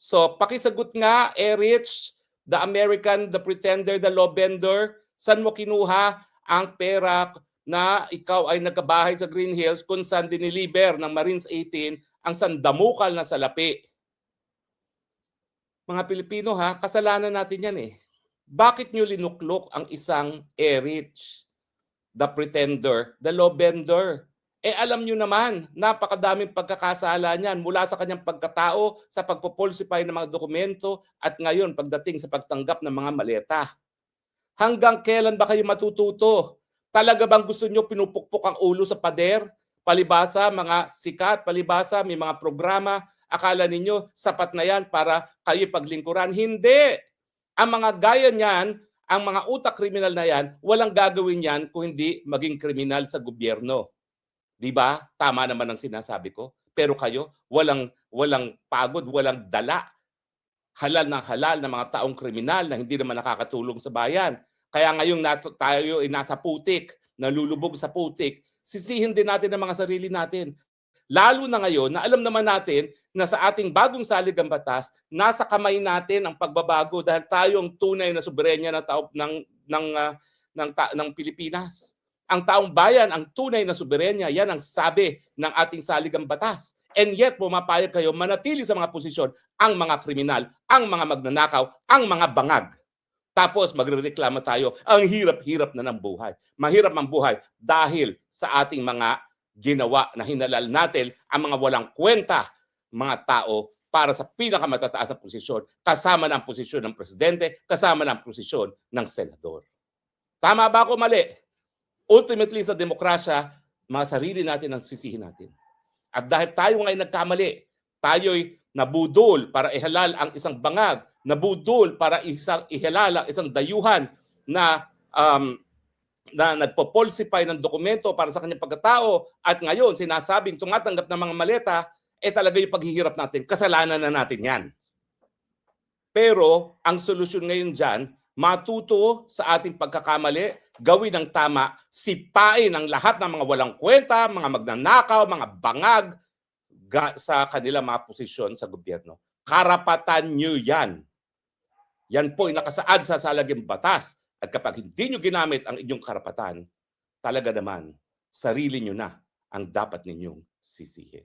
So, pakisagot nga, Erich, the American, the pretender, the law bender, saan mo kinuha ang pera na ikaw ay nagkabahay sa Green Hills kung saan diniliber ng Marines 18 ang sandamukal na salapi? Mga Pilipino ha, kasalanan natin yan eh. Bakit nyo linuklok ang isang Erich, the pretender, the law bender? Alam nyo naman, napakadaming pagkakasala niyan mula sa kanyang pagkatao, sa pagpopulsify ng mga dokumento, at ngayon pagdating sa pagtanggap ng mga maleta. Hanggang kailan ba kayo matututo? Talaga bang gusto nyo pinupukpok ang ulo sa pader? Palibasa, mga sikat, palibasa, may mga programa, akala ninyo sapat na yan para kayo paglingkuran? Hindi! Ang mga gaya niyan, ang mga utak kriminal na yan, walang gagawin yan kung hindi maging kriminal sa gobyerno. Di ba? Tama naman ang sinasabi ko. Pero kayo, walang pagod, walang dala. Halal na mga taong kriminal na hindi naman nakakatulong sa bayan. Kaya ngayong tayo ay nasa putik, nalulubog sa putik, sisihin din natin ang mga sarili natin. Lalo na ngayon na alam naman natin na sa ating bagong saligang batas, nasa kamay natin ang pagbabago dahil tayo ang tunay na soberenya ng Pilipinas. Ang taong bayan, ang tunay na soberenya, yan ang sabi ng ating saligang batas. And yet, pumapayag kayo manatili sa mga posisyon ang mga kriminal, ang mga magnanakaw, ang mga bangag. Tapos magrereklamo tayo, ang hirap-hirap na ng buhay. Mahirap ang buhay dahil sa ating mga ginawa na hinalal natin ang mga walang kwenta, mga tao para sa pinakamatataas na posisyon, kasama ng posisyon ng presidente, kasama ng posisyon ng senador. Tama ba ako mali? Ultimately sa demokrasya, mga sarili natin ang sisihin natin. At dahil tayo ngayon nagkamali, tayo'y nabudol para ihalal ang isang bangag, nabudol para ihalal ang isang dayuhan na nagpo-falsify ng dokumento para sa kanyang pagkatao at ngayon sinasabing tumatanggap ng mga maleta, talaga yung paghihirap natin. Kasalanan na natin yan. Pero ang solusyon ngayon dyan, matuto sa ating pagkakamali, gawin ng tama, sipain ang lahat ng mga walang kwenta, mga magnanakaw, mga bangag sa kanilang mga posisyon sa gobyerno. Karapatan nyo yan. Yan po ay nakasaad sa salagang batas. At kapag hindi nyo ginamit ang inyong karapatan, talaga naman, sarili nyo na ang dapat ninyong sisihin.